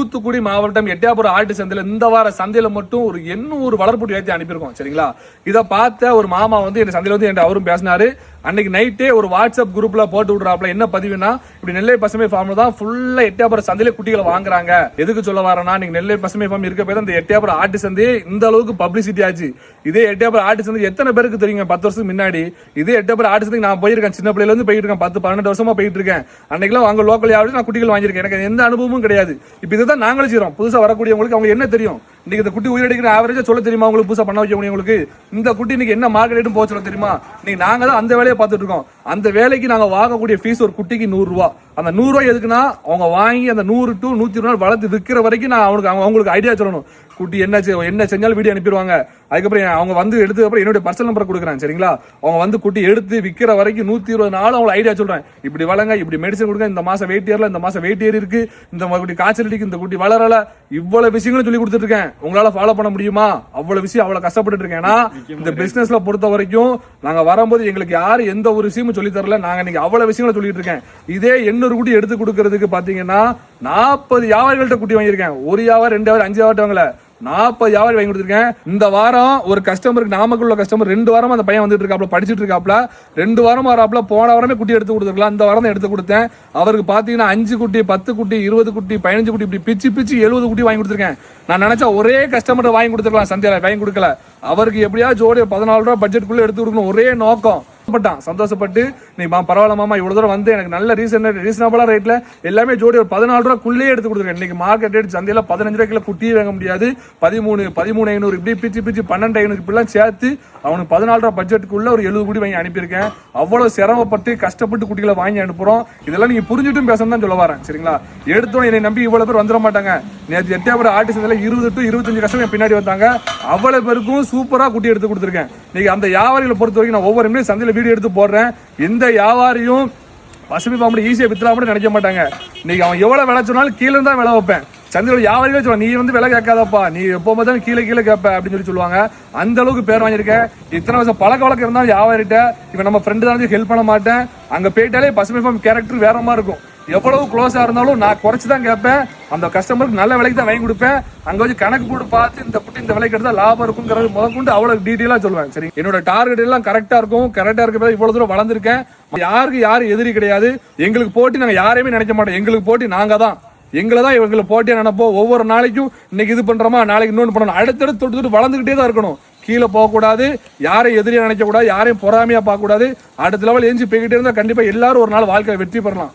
தூத்துக்குடி மாவட்டம் எட்டயபுரம் ஆட்டு சந்தையில இந்த வார சந்தையில மட்டும் ஒரு 800 வளர்ப்புட்டி ஏற்றி அனுப்பியிருக்கோம். சரிங்களா, இதை பார்த்த ஒரு மாமா வந்து என் சந்தையில வந்து என்கிட்ட அவரும் பேசினாரு. அன்னைக்கு நைட்டே ஒரு வாட்ஸ்அப் குரூப்ல போட்டு விடுறாப்ல. என்ன பதிவுனா, இப்படி நெல்லை பசுமை ஃபார்ம்ல தான் ஃபுல்லா எட்டயபுரம் சந்தையில குட்டிகளை வாங்குறாங்க. எதுக்கு சொல்ல வரேன்னா, நீங்க நெல்லை பசுமை ஃபார்ம் இருக்க போய் இந்த எட்டயபுரம் ஆட்டு சந்தை இந்த அளவுக்கு பப்ளிசிட்டி ஆச்சு. இதே எட்டயபுரம் ஆட்டு சந்தை எத்தனை பேருக்கு தெரியுங்க? 10 வருஷத்துக்கு முன்னாடி இதே எட்டயபுரம் ஆட்டு சந்தைக்கு நான் போயிருக்கேன். சின்ன பிள்ளையில இருந்து போயிட்டு இருக்கேன். 10-12 வருஷமா போயிட்டு இருக்கேன். அன்னைக்கெல்லாம் அங்க லோக்கல் யாவது நான் குட்டிகள் வாங்கியிருக்கேன். எனக்கு எந்த அனுபவமும் கிடையாது. இப்ப இதுதான் நாங்களும் செய்யறோம். புதுசா வரக்கூடியவங்களுக்கு அவங்க என்ன தெரியும்? இன்னைக்கு இந்த குட்டி உயிரடிக்கிற ஆவரேஜா சொல்ல தெரியுமா? உங்களுக்கு புதுசா பண்ண வைக்க முடியும். உங்களுக்கு இந்த குட்டி இன்னைக்கு என்ன மார்க்கெட்டும் போக சொல்ல தெரியுமா? இன்னைக்கு நாங்க தான் அந்த வேலையை பார்த்துட்டு இருக்கோம். அந்த வேலைக்கு நாங்க வாங்கக்கூடிய ஃபீஸ் ஒரு குட்டிக்கு 100 ரூபா. அந்த 100 ரூபாய் எதுக்குன்னா, அவங்க வாங்கி அந்த 100 to 120 நாள் வளர்த்து விற்கிற வரைக்கும் நான் அவங்களுக்கு ஐடியா சொல்லணும். குட்டி என்ன செஞ்சாலும் வீடியோ அனுப்பிடுவாங்க. அதுக்கப்புறம் அவங்க வந்து எடுத்ததுக்கு அப்புறம் என்னுடைய பர்சனல் நம்பர் கொடுக்குறேன். சரிங்களா, அவங்க வந்து குட்டி எடுத்து விற்கிற வரைக்கும் 120 நாள் அவங்க ஐடியா சொல்றேன். இப்படி வளங்க, இப்படி மெடிசன் கொடுங்க, இந்த மாசம் வெயிட் ஏறல, இந்த மாசம் வெயிட் ஏறி இருக்கு, இந்த குட்டி காய்ச்சல் அடிக்கு, இந்த குட்டி வளரல, இவ்வளவு விஷயங்களும் சொல்லி கொடுத்துட்டு இருக்கேன். உங்களால ஃபாலோ பண்ண முடியுமா? அவ்வளவு விஷயம் அவ்வளவு கஷ்டப்பட்டு இருக்கேன். ஏன்னா இந்த பிசினஸ்ல பொறுத்த வரைக்கும் நாங்க வரும்போது எங்களுக்கு யாரு எந்த ஒரு விஷயமும் சொல்லி தரல. நாங்க இன்னைக்கு அவ்வளவு விஷயங்களை சொல்லிட்டு இருக்கேன். இதே 800 குட்டி எடுத்து கொடுக்கறதுக்கு பாத்தீங்கன்னா 40 வியாபாரிகள்ட்ட குட்டி வாங்கியிருக்கேன். ஒரு வியாபாரம் 2 வியாபாரம் 5 வியாபாரம் வாங்கல, 40 வியாபாரி வாங்கி கொடுத்துருக்கேன். இந்த வாரம் ஒரு கஸ்டமருக்கு, நாமக்கல்ல கஸ்டமர் 2 வாரமா அந்த பையன் வந்துட்டு இருக்காப்ல, படிச்சுட்டு இருக்காப்ல, 2 வாரமா வராப்ல. போன வாரமே குட்டி எடுத்து கொடுத்துருக்கலாம். இந்த வாரம் தான் எடுத்து கொடுத்தேன். அவருக்கு பாத்தீங்கன்னா 5 குட்டி, 10 குட்டி, 20 குட்டி, 15 குட்டி, இப்படி பிச்சு 70 குட்டி வாங்கி கொடுத்துருக்கேன். நான் நினைச்சா ஒரே கஸ்டமர் வாங்கி கொடுத்துருக்கலாம், சந்தையில வாங்கி கொடுக்கல. அவருக்கு எப்படியா ஜோடி 14 ரூபா பட்ஜெட்குள்ள எடுத்து கொடுக்கணும், ஒரே நோக்கம். சந்தோஷப்பட்டு நீ பரவாயில்ல மாமா, இவ்வளவு தூரம் வந்து எனக்கு நல்ல ரீசனபிளா ரேட்ல எல்லாமே ஜோடி ஒரு 14 ரூபாய்க்குள்ளே எடுத்து கொடுத்துருக்கேன். இன்னைக்கு மார்க்கெட் ரேட் சந்தையில 15 ரூபாய்க்குள்ள குட்டியே வாங்க முடியாது. 13,500 இப்படி பிச்சு 12,500 இப்படிலாம் சேர்த்து அவனுக்கு 14 ரூபாய் பட்ஜெட்டுக்குள்ள ஒரு 70 குட்டி வாங்கி அனுப்பியிருக்கேன். அவ்வளவு சிரமப்பட்டு கஷ்டப்பட்டு குட்டிகளை வாங்கி அனுப்புறோம். இதெல்லாம் நீங்க புரிஞ்சுட்டும் பேசணும் தான் சொல்ல வரேன். சரிங்களா, எடுத்தோம் என்னை நம்பி இவ்வளவு பேர் வந்துட மாட்டாங்க. நேற்று எட்டயபுரம் ஆட்டு சந்தையில 20 to 25 கஸ்டமர் பின்னாடி வந்தாங்க. அவ்வளவு பேருக்கும் சூப்பரா குட்டி எடுத்து கொடுத்துருக்கேன். இன்னைக்கு அந்த வியாபாரிகளை பொறுத்த வரைக்கும் நான் ஒவ்வொரு நிமிஷம் சந்தையில வீடியோ எடுத்து போடுறேன். எந்த வியாபாரியும் பசுமை பாம்பு ஈஸியா வித்துறா மட்டும் நினைக்க மாட்டாங்க. இன்னைக்கு அவன் எவ்வளவு விலை சொன்னாலும் கீழே தான் விலை வைப்பேன். சந்தையோட வியாபாரிகள் சொல்லுவாங்க, நீ வந்து விலை கேட்காதப்பா, நீ எப்போ பார்த்தாலும் கீழே கேட்ப அப்படின்னு சொல்லி சொல்லுவாங்க. அந்த அளவுக்கு பேர் வாங்கியிருக்கேன். இத்தனை வருஷம் பழக்க வழக்கம் இருந்தாலும் வியாபாரிட்ட இவன் நம்ம ஃப்ரெண்டு தான் ஹெல்ப் பண்ண மாட்டேன். அங்க போயிட்டாலே பசுமை பாம்பு கேரக்டர் வேற மாதிரி இருக்கும். எவ்வளவு க்ளோஸா இருந்தாலும் நான் குறைச்சு தான் கேட்பேன். அந்த கஸ்டமருக்கு நல்ல விலைக்கு தான் வாங்கி கொடுப்பேன். அங்க வச்சு கணக்கு போட்டு பார்த்து இந்த குட்டி இந்த விலைக்கு எடுத்தா லாபம் இருக்குங்கிறது முதற்கொண்டு அவ்வளவு டீட்டெயிலா சொல்லுவேன். சரி, என்னோட டார்கெட் எல்லாம் கரெக்டா இருக்கும். கரெக்டா இருக்க இவ்வளவு தூரம் வளர்ந்துருக்கேன். யாரும் எதிரி கிடையாது. எங்களுக்கு போட்டி நாங்க யாரையுமே நினைக்க மாட்டோம். எங்களுக்கு போட்டி நாங்க தான். எங்களை தான் இவங்களை போட்டியா நினைப்போம். ஒவ்வொரு நாளைக்கும் இன்னைக்கு இது பண்றோமா, நாளைக்கு இன்னொன்று பண்ணணும். அடுத்தடுத்து தொட்டு வளர்ந்துகிட்டே தான் இருக்கணும். கீழே போகக்கூடாது, யாரையும் எதிரியா நினைக்க கூடாது, யாரையும் பொறாமையா பார்க்க கூடாது. அடுத்த லெவல் எஞ்சி போய்கிட்டே இருந்தா கண்டிப்பா எல்லாரும் ஒரு நாள் வாழ்க்கையை வெற்றி பெறலாம்.